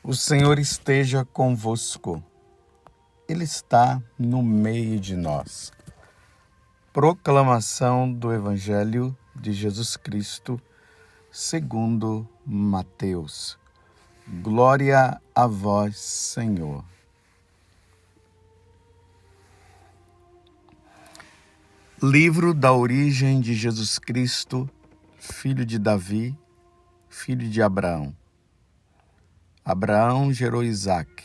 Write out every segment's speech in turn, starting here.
O Senhor esteja convosco. Ele está no meio de nós. Proclamação do Evangelho de Jesus Cristo, segundo Mateus. Glória a vós, Senhor. Livro da origem de Jesus Cristo, filho de Davi, filho de Abraão. Abraão gerou Isaque.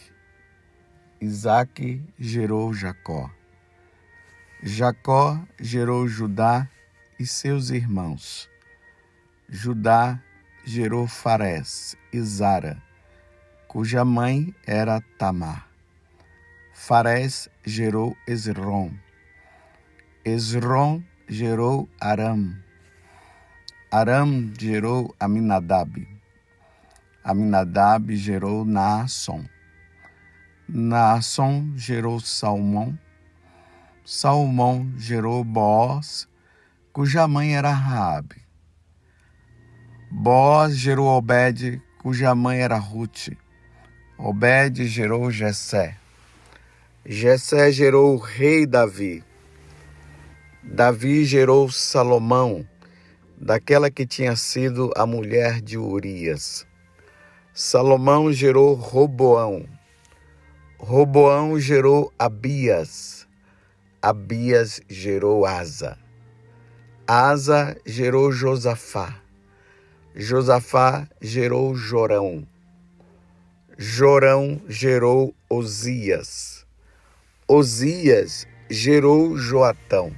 Isaque gerou Jacó. Jacó gerou Judá e seus irmãos. Judá gerou Farés e Zara, cuja mãe era Tamar. Farés gerou Esrom. Esrom gerou Aram. Aram gerou Aminadab. Aminadab gerou Naasson. Naasson gerou Salmão. Salmão gerou Boaz, cuja mãe era Raabe. Boaz gerou Obed, cuja mãe era Rute. Obed gerou Jessé. Jessé gerou o rei Davi. Davi gerou Salomão, daquela que tinha sido a mulher de Urias. Salomão gerou Roboão. Roboão gerou Abias. Abias gerou Asa. Asa gerou Josafá. Josafá gerou Jorão. Jorão gerou Osias. Osias gerou Joatão.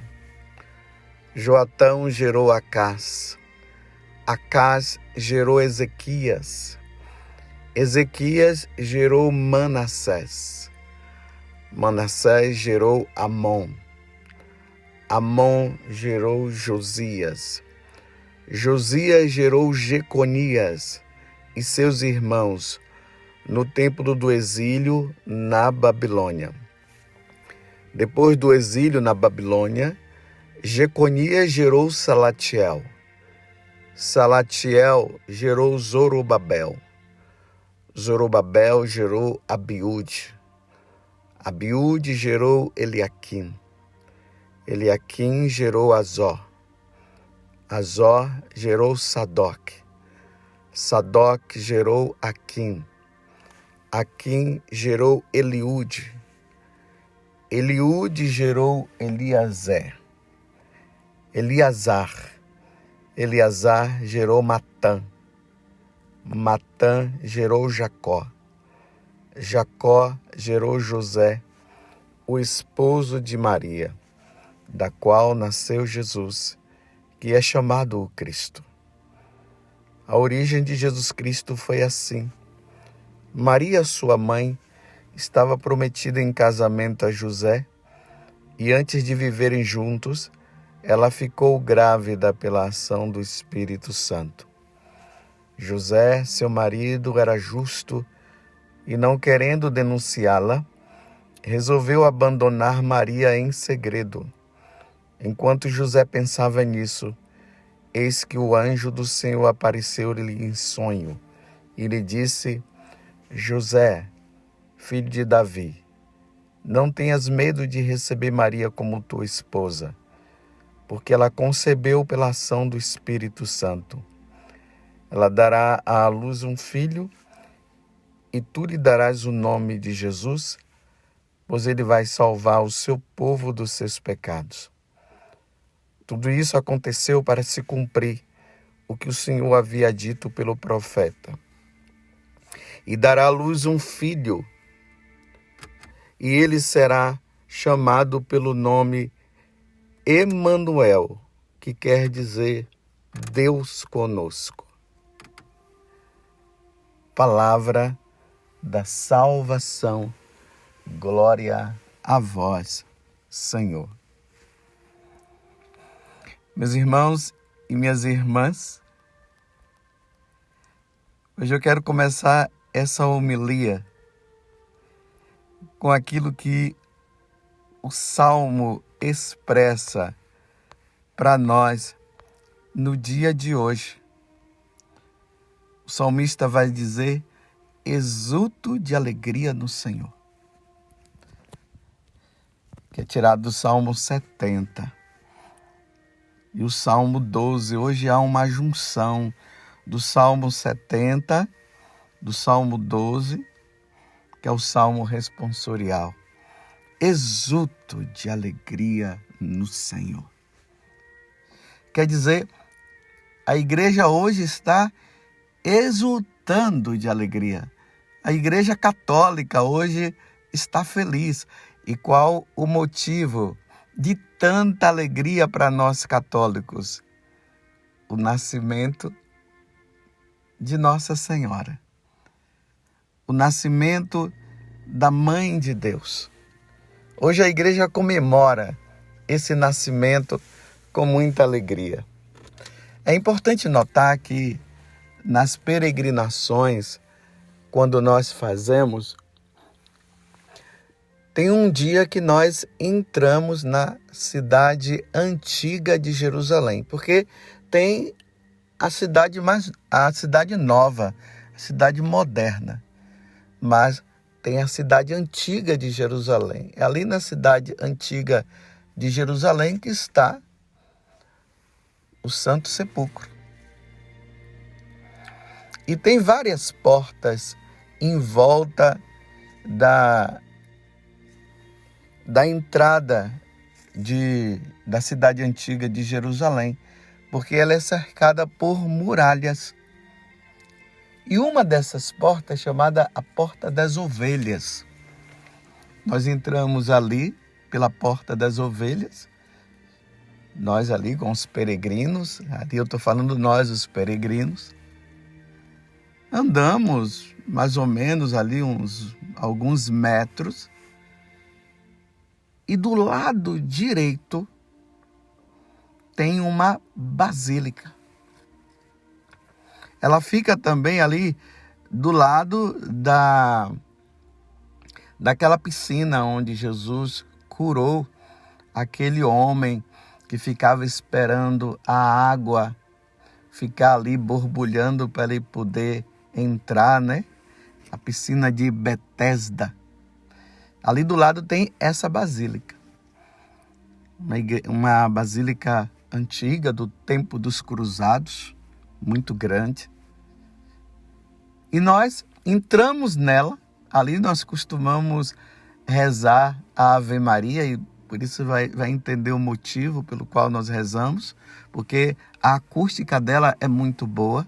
Joatão gerou Acás. Acás gerou Ezequias. Ezequias gerou Manassés. Manassés gerou Amon. Amon gerou Josias. Josias gerou Jeconias e seus irmãos no tempo do exílio na Babilônia. Depois do exílio na Babilônia, Jeconias gerou Salatiel. Salatiel gerou Zorobabel. Zorobabel gerou Abiúde. Abiúde gerou Eliaquim. Eliaquim gerou Azor. Azor gerou Sadoc. Sadoc gerou Aquim. Aquim gerou Eliúde. Eliúde gerou Eleazar. Eleazar gerou Matã. Matã gerou Jacó. Jacó gerou José, o esposo de Maria, da qual nasceu Jesus, que é chamado o Cristo. A origem de Jesus Cristo foi assim. Maria, sua mãe, estava prometida em casamento a José, e antes de viverem juntos, ela ficou grávida pela ação do Espírito Santo. José, seu marido, era justo e, não querendo denunciá-la, resolveu abandonar Maria em segredo. Enquanto José pensava nisso, eis que o anjo do Senhor apareceu-lhe em sonho e lhe disse: José, filho de Davi, não tenhas medo de receber Maria como tua esposa, porque ela concebeu pela ação do Espírito Santo. Ela dará à luz um filho, e tu lhe darás o nome de Jesus, pois ele vai salvar o seu povo dos seus pecados. Tudo isso aconteceu para se cumprir o que o Senhor havia dito pelo profeta. E dará à luz um filho, e ele será chamado pelo nome Emanuel, que quer dizer Deus conosco. Palavra da salvação. Glória a vós, Senhor. Meus irmãos e minhas irmãs, hoje eu quero começar essa homilia com aquilo que o Salmo expressa para nós no dia de hoje. O salmista vai dizer: exulto de alegria no Senhor, que é tirado do Salmo 70 e o Salmo 12. Hoje há uma junção do Salmo 70, do Salmo 12, que é o Salmo responsorial. Exulto de alegria no Senhor. Quer dizer, a igreja hoje está exultando de alegria. A igreja católica hoje está feliz. E qual o motivo de tanta alegria para nós católicos? O nascimento de Nossa Senhora. O nascimento da Mãe de Deus. Hoje a igreja comemora esse nascimento com muita alegria. É importante notar que nas peregrinações, quando nós fazemos, tem um dia que nós entramos na cidade antiga de Jerusalém, porque tem a cidade nova, a cidade moderna, mas tem a cidade antiga de Jerusalém. É ali na cidade antiga de Jerusalém que está o Santo Sepulcro. E tem várias portas em volta da entrada da cidade antiga de Jerusalém, porque ela é cercada por muralhas. E uma dessas portas é chamada a Porta das Ovelhas. Nós entramos ali pela Porta das Ovelhas, nós ali com os peregrinos, ali eu estou falando nós, os peregrinos, andamos mais ou menos ali alguns metros e do lado direito tem uma basílica. Ela fica também ali do lado daquela piscina onde Jesus curou aquele homem que ficava esperando a água ficar ali borbulhando para ele poder entrar, né? A piscina de Betesda. Ali do lado tem essa basílica. Uma basílica antiga do tempo dos cruzados, muito grande. E nós entramos nela, ali nós costumamos rezar a Ave Maria, e por isso vai entender o motivo pelo qual nós rezamos, porque a acústica dela é muito boa.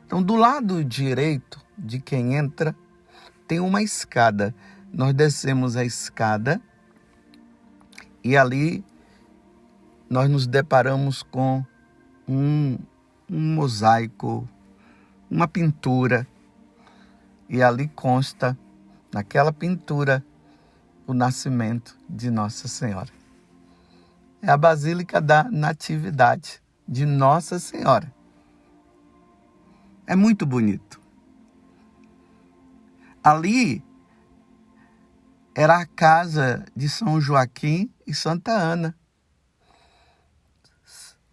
Então, do lado direito de quem entra, tem uma escada. Nós descemos a escada e ali nós nos deparamos com um mosaico, uma pintura. E ali consta, naquela pintura, o nascimento de Nossa Senhora. É a Basílica da Natividade de Nossa Senhora. É muito bonito. Ali era a casa de São Joaquim e Santa Ana.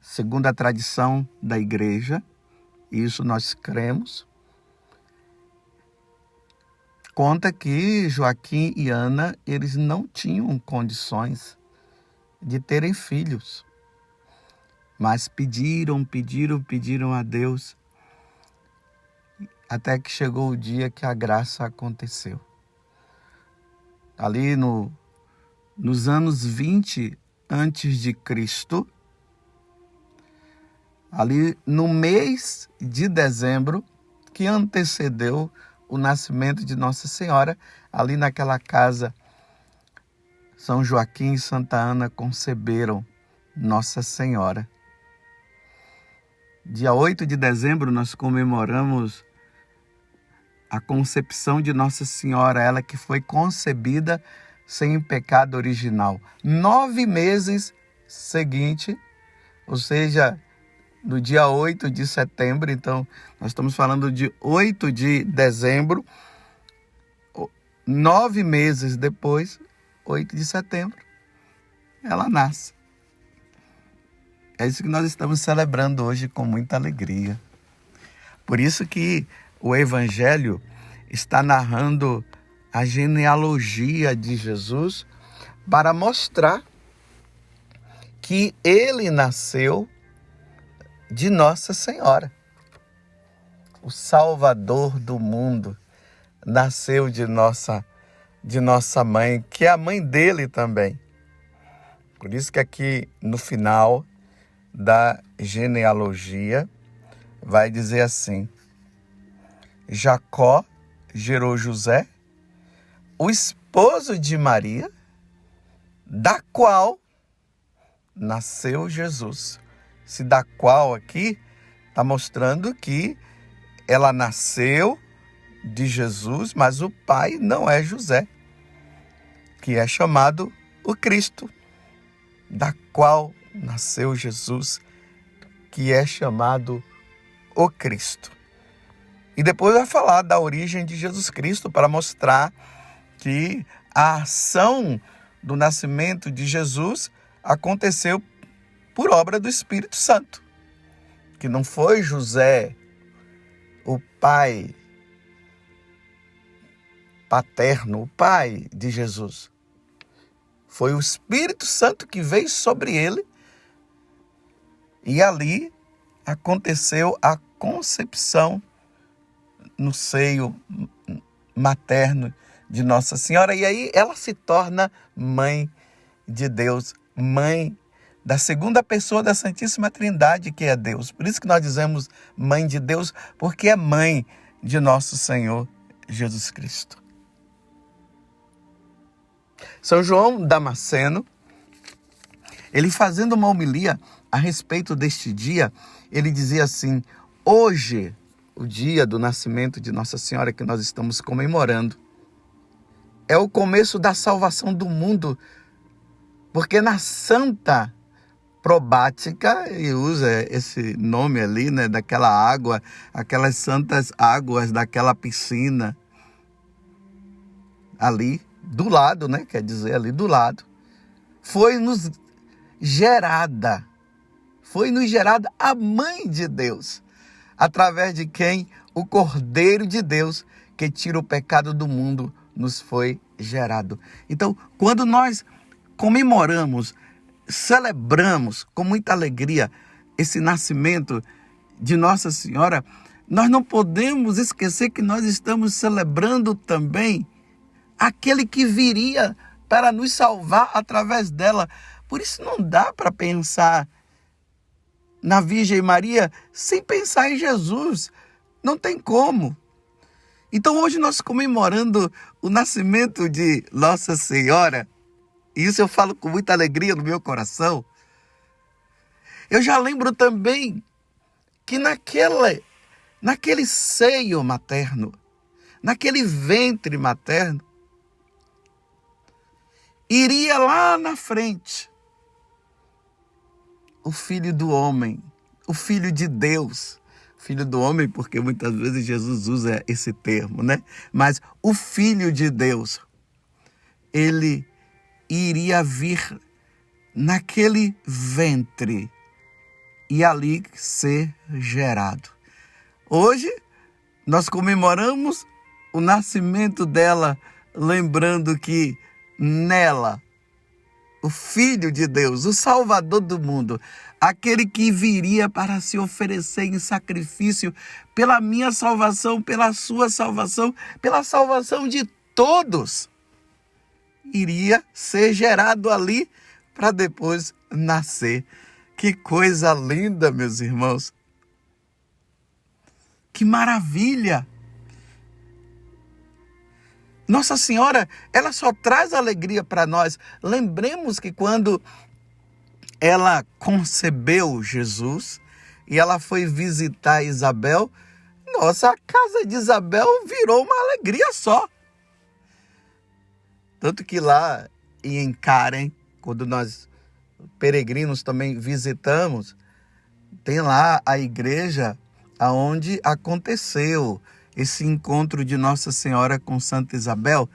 Segundo a tradição da igreja, isso nós cremos, conta que Joaquim e Ana, eles não tinham condições de terem filhos, mas pediram a Deus, até que chegou o dia que a graça aconteceu. Ali nos anos 20 antes de Cristo, ali no mês de dezembro, que antecedeu o nascimento de Nossa Senhora, ali naquela casa, São Joaquim e Santa Ana conceberam Nossa Senhora. Dia 8 de dezembro nós comemoramos a concepção de Nossa Senhora, ela que foi concebida sem pecado original. 9 meses seguinte, ou seja, no dia 8 de setembro, então nós estamos falando de 8 de dezembro, 9 meses depois, 8 de setembro, ela nasce. É isso que nós estamos celebrando hoje com muita alegria. Por isso que o Evangelho está narrando a genealogia de Jesus para mostrar que ele nasceu de Nossa Senhora. O Salvador do mundo nasceu de nossa mãe, que é a mãe dele também. Por isso que aqui no final da genealogia vai dizer assim: Jacó gerou José, o esposo de Maria, da qual nasceu Jesus. Se da qual aqui está mostrando que ela nasceu de Jesus, mas o pai não é José, que é chamado o Cristo, da qual nasceu Jesus, que é chamado o Cristo. E depois vai falar da origem de Jesus Cristo para mostrar que a ação do nascimento de Jesus aconteceu por obra do Espírito Santo, que não foi José, o pai paterno, o pai de Jesus. Foi o Espírito Santo que veio sobre ele e ali aconteceu a concepção no seio materno de Nossa Senhora. E aí ela se torna mãe de Deus, mãe da segunda pessoa da Santíssima Trindade, que é Deus. Por isso que nós dizemos mãe de Deus, porque é mãe de nosso Senhor Jesus Cristo. São João Damasceno, ele fazendo uma homilia a respeito deste dia, ele dizia assim: hoje, o dia do nascimento de Nossa Senhora que nós estamos comemorando, é o começo da salvação do mundo, porque na Santa Probática, e usa esse nome ali, né, daquela água, aquelas santas águas daquela piscina, ali do lado, né, quer dizer, ali do lado, foi-nos gerada a mãe de Deus, através de quem o Cordeiro de Deus, que tira o pecado do mundo, nos foi gerado. Então, quando nós comemoramos, celebramos com muita alegria esse nascimento de Nossa Senhora, nós não podemos esquecer que nós estamos celebrando também aquele que viria para nos salvar através dela. Por isso não dá para pensar na Virgem Maria sem pensar em Jesus. Não tem como. Então hoje nós comemorando o nascimento de Nossa Senhora, e isso eu falo com muita alegria no meu coração. Eu já lembro também que naquele seio materno, naquele ventre materno, iria lá na frente o Filho do Homem, o Filho de Deus. Filho do Homem, porque muitas vezes Jesus usa esse termo, né? Mas o Filho de Deus, ele iria vir naquele ventre e ali ser gerado. Hoje nós comemoramos o nascimento dela, lembrando que nela, o Filho de Deus, o Salvador do mundo, aquele que viria para se oferecer em sacrifício pela minha salvação, pela sua salvação, pela salvação de todos, iria ser gerado ali para depois nascer. Que coisa linda, meus irmãos. Que maravilha. Nossa Senhora, ela só traz alegria para nós. Lembremos que quando ela concebeu Jesus e ela foi visitar Isabel, nossa, a casa de Isabel virou uma alegria só. Tanto que lá em Karen, quando nós peregrinos também visitamos, tem lá a igreja onde aconteceu esse encontro de Nossa Senhora com Santa Isabel.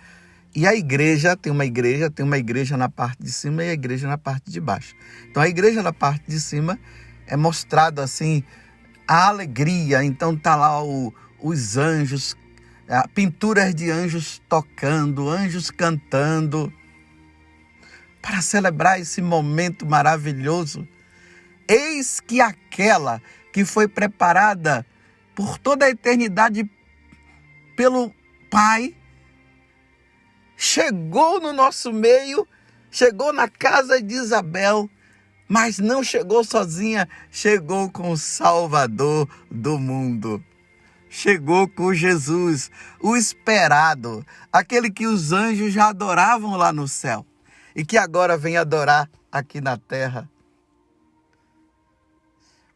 E a igreja tem uma igreja na parte de cima e a igreja na parte de baixo. Então a igreja na parte de cima é mostrado assim a alegria. Então tá lá o os anjos, pinturas de anjos tocando, anjos cantando, para celebrar esse momento maravilhoso. Eis que aquela que foi preparada por toda a eternidade pelo Pai, chegou no nosso meio, chegou na casa de Isabel, mas não chegou sozinha, chegou com o Salvador do mundo. Chegou com Jesus, o esperado, aquele que os anjos já adoravam lá no céu e que agora vem adorar aqui na terra.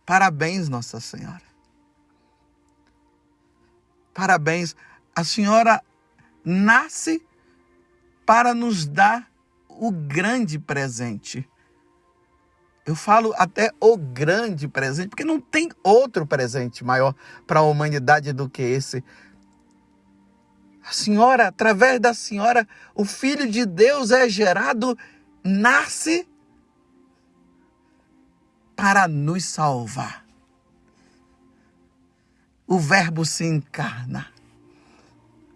Parabéns, Nossa Senhora. Parabéns. A Senhora nasce para nos dar o grande presente. Eu falo até o grande presente, porque não tem outro presente maior para a humanidade do que esse. A Senhora, através da Senhora, o Filho de Deus é gerado, nasce para nos salvar. O Verbo se encarna.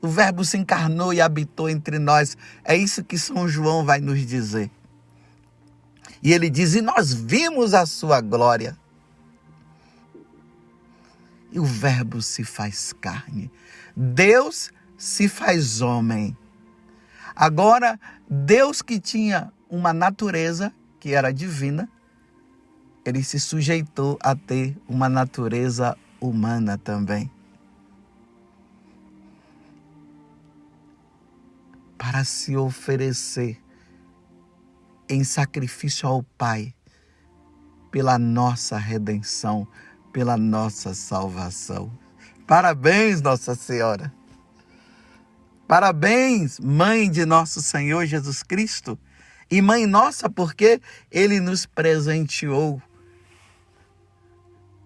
O Verbo se encarnou e habitou entre nós. É isso que São João vai nos dizer. E ele diz, e nós vimos a sua glória. E o Verbo se faz carne. Deus se faz homem. Agora, Deus que tinha uma natureza que era divina, ele se sujeitou a ter uma natureza humana também. Para se oferecer em sacrifício ao Pai, pela nossa redenção, pela nossa salvação. Parabéns, Nossa Senhora. Parabéns, Mãe de nosso Senhor Jesus Cristo. E Mãe nossa, porque Ele nos presenteou.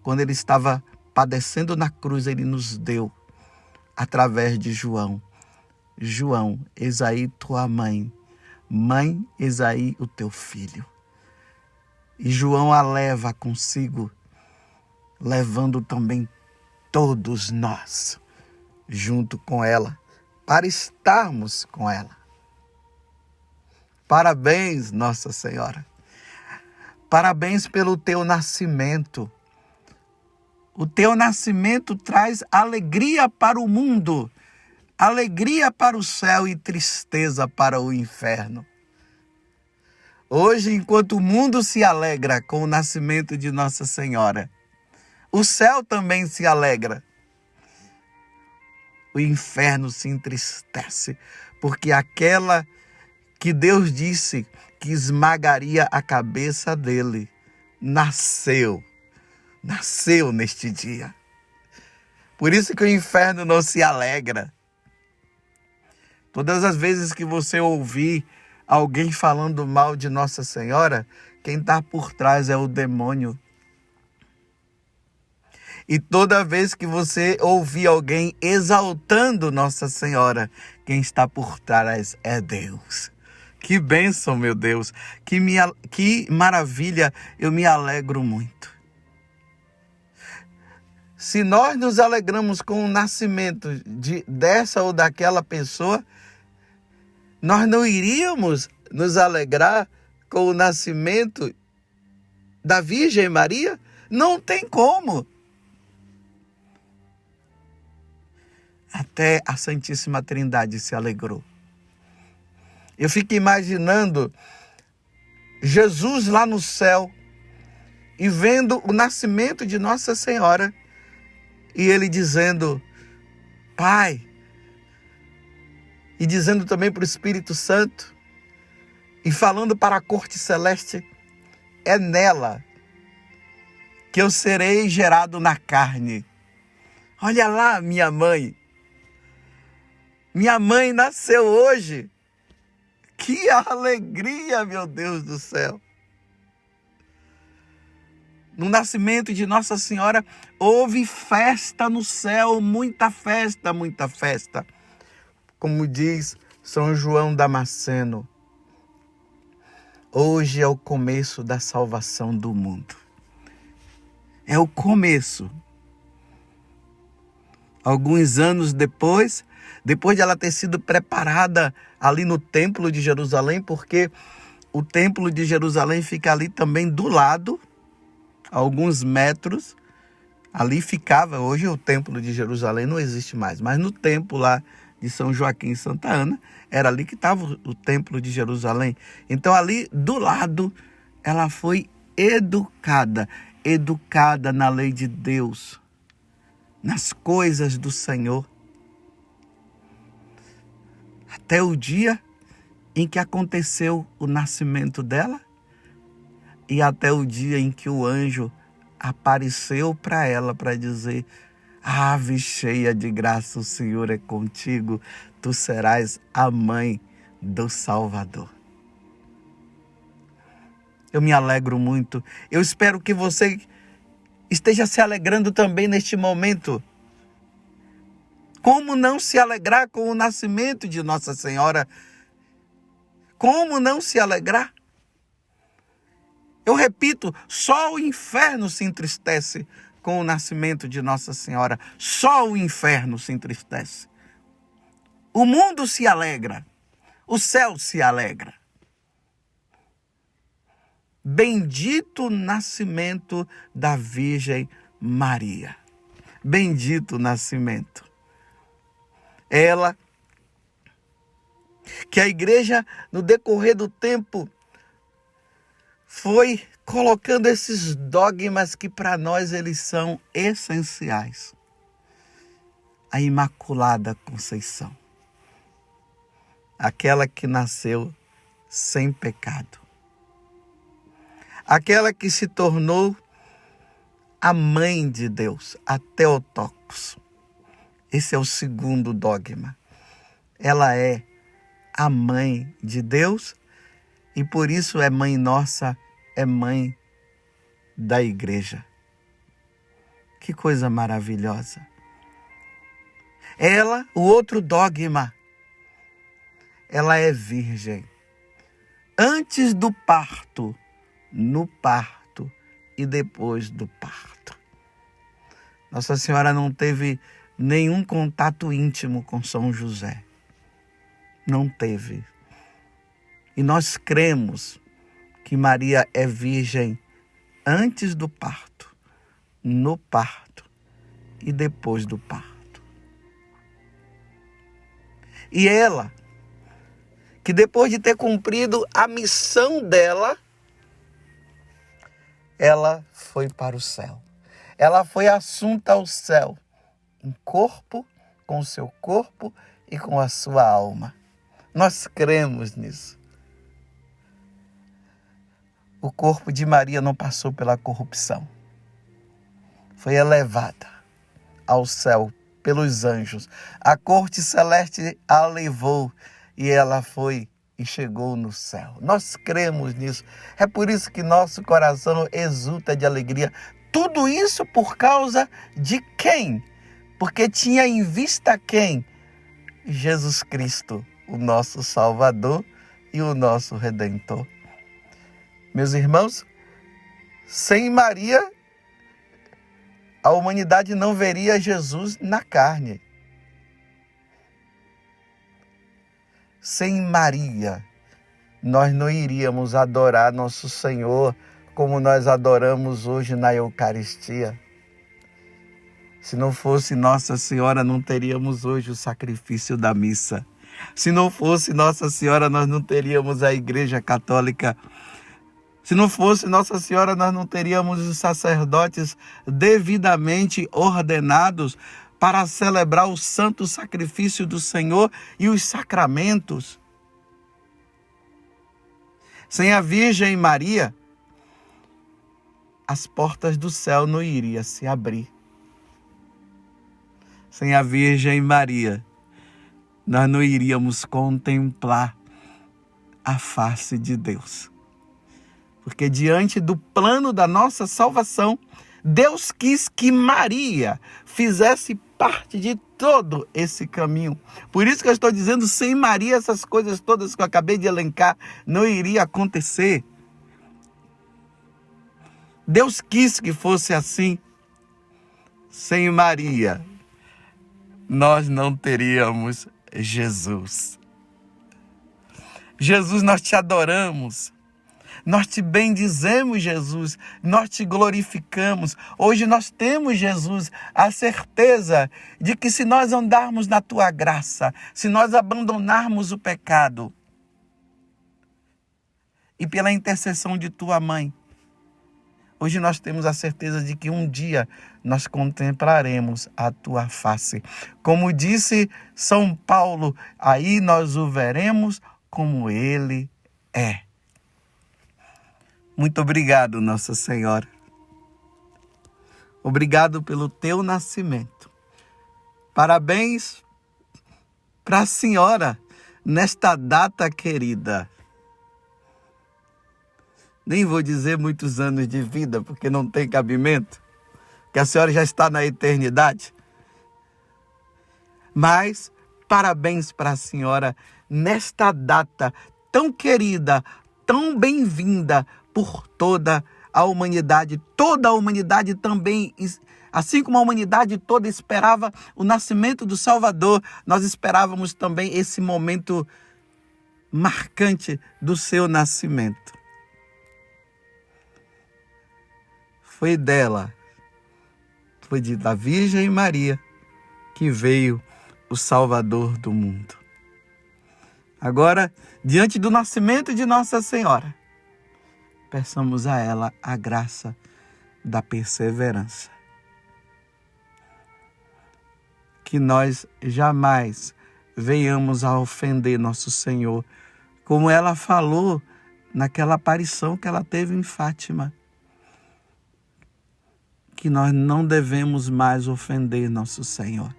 Quando Ele estava padecendo na cruz, Ele nos deu, através de João. João, eis aí tua mãe. Mãe, eis aí o teu filho. E João a leva consigo, levando também todos nós, junto com ela, para estarmos com ela. Parabéns, Nossa Senhora. Parabéns pelo teu nascimento. O teu nascimento traz alegria para o mundo, alegria para o céu e tristeza para o inferno. Hoje, enquanto o mundo se alegra com o nascimento de Nossa Senhora, o céu também se alegra. O inferno se entristece, porque aquela que Deus disse que esmagaria a cabeça dele, nasceu neste dia. Por isso que o inferno não se alegra. Todas as vezes que você ouvir alguém falando mal de Nossa Senhora, quem está por trás é o demônio. E toda vez que você ouvir alguém exaltando Nossa Senhora, quem está por trás é Deus. Que bênção, meu Deus. Que maravilha, eu me alegro muito. Se nós nos alegramos com o nascimento dessa ou daquela pessoa, nós não iríamos nos alegrar com o nascimento da Virgem Maria? Não tem como. Até a Santíssima Trindade se alegrou. Eu fico imaginando Jesus lá no céu e vendo o nascimento de Nossa Senhora e ele dizendo, Pai, e dizendo também para o Espírito Santo, e falando para a corte celeste, é nela que eu serei gerado na carne. Olha lá, minha mãe. Minha mãe nasceu hoje. Que alegria, meu Deus do céu. No nascimento de Nossa Senhora, houve festa no céu, muita festa, muita festa. Como diz São João Damasceno, hoje é o começo da salvação do mundo. É o começo. alguns anos depois de ela ter sido preparada ali no Templo de Jerusalém, porque o Templo de Jerusalém fica ali também do lado, a alguns metros. Ali ficava, hoje o Templo de Jerusalém não existe mais, mas no templo lá de São Joaquim e Santa Ana, era ali que estava o Templo de Jerusalém. Então ali do lado, ela foi educada na lei de Deus, nas coisas do Senhor. Até o dia em que aconteceu o nascimento dela e até o dia em que o anjo apareceu para ela para dizer: ave cheia de graça, o Senhor é contigo, tu serás a mãe do Salvador. Eu me alegro muito. Eu espero que você esteja se alegrando também neste momento. Como não se alegrar com o nascimento de Nossa Senhora? Como não se alegrar? Eu repito, só o inferno se entristece com o nascimento de Nossa Senhora. Só o inferno se entristece. O mundo se alegra. O céu se alegra. Bendito o nascimento da Virgem Maria. Bendito o nascimento. Ela, que a igreja, no decorrer do tempo, foi colocando esses dogmas que para nós eles são essenciais. A Imaculada Conceição. Aquela que nasceu sem pecado. Aquela que se tornou a mãe de Deus, a Theotokos. Esse é o segundo dogma. Ela é a mãe de Deus e por isso é mãe nossa, é mãe da igreja. Que coisa maravilhosa. Ela, o outro dogma, ela é virgem. Antes do parto, no parto e depois do parto. Nossa Senhora não teve nenhum contato íntimo com São José. Não teve. E nós cremos que Maria é virgem antes do parto, no parto e depois do parto. E ela, que depois de ter cumprido a missão dela, ela foi para o céu. Ela foi assunta ao céu, em corpo, com o seu corpo e com a sua alma. Nós cremos nisso. O corpo de Maria não passou pela corrupção. Foi elevada ao céu pelos anjos. A corte celeste a levou e ela foi e chegou no céu. Nós cremos nisso. É por isso que nosso coração exulta de alegria. Tudo isso por causa de quem? Porque tinha em vista quem? Jesus Cristo, o nosso Salvador e o nosso Redentor. Meus irmãos, sem Maria, a humanidade não veria Jesus na carne. Sem Maria, nós não iríamos adorar nosso Senhor como nós adoramos hoje na Eucaristia. Se não fosse Nossa Senhora, não teríamos hoje o sacrifício da missa. Se não fosse Nossa Senhora, nós não teríamos a Igreja Católica. Se não fosse Nossa Senhora, nós não teríamos os sacerdotes devidamente ordenados para celebrar o santo sacrifício do Senhor e os sacramentos. Sem a Virgem Maria, as portas do céu não iriam se abrir. Sem a Virgem Maria, nós não iríamos contemplar a face de Deus. Porque diante do plano da nossa salvação, Deus quis que Maria fizesse parte de todo esse caminho. Por isso que eu estou dizendo, sem Maria, essas coisas todas que eu acabei de elencar não iria acontecer. Deus quis que fosse assim. Sem Maria, nós não teríamos Jesus. Jesus, nós te adoramos. Nós te bendizemos, Jesus, nós te glorificamos. Hoje nós temos, Jesus, a certeza de que se nós andarmos na tua graça, se nós abandonarmos o pecado, e pela intercessão de tua mãe, hoje nós temos a certeza de que um dia nós contemplaremos a tua face. Como disse São Paulo, aí nós o veremos como ele é. Muito obrigado, Nossa Senhora. Obrigado pelo teu nascimento. Parabéns para a senhora nesta data querida. Nem vou dizer muitos anos de vida, porque não tem cabimento, que a senhora já está na eternidade. Mas parabéns para a senhora nesta data tão querida, tão bem-vinda por toda a humanidade. Toda a humanidade também, assim como a humanidade toda esperava o nascimento do Salvador, nós esperávamos também esse momento marcante do seu nascimento. Foi dela, foi da Virgem Maria que veio o Salvador do mundo. Agora, diante do nascimento de Nossa Senhora, peçamos a ela a graça da perseverança. Que nós jamais venhamos a ofender nosso Senhor, como ela falou naquela aparição que ela teve em Fátima. Que nós não devemos mais ofender nosso Senhor.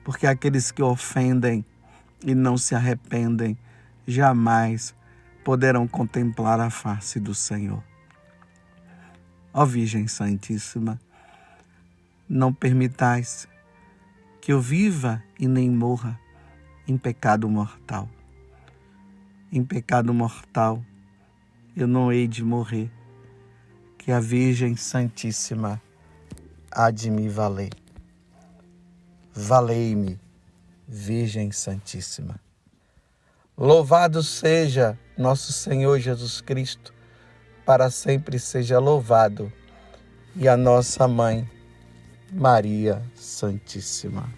Porque aqueles que ofendem e não se arrependem, jamais poderão contemplar a face do Senhor. Ó Virgem Santíssima, não permitais que eu viva e nem morra em pecado mortal. Em pecado mortal eu não hei de morrer, que a Virgem Santíssima há de me valer. Valei-me, Virgem Santíssima. Louvado seja nosso Senhor Jesus Cristo, para sempre seja louvado, e a nossa Mãe, Maria Santíssima.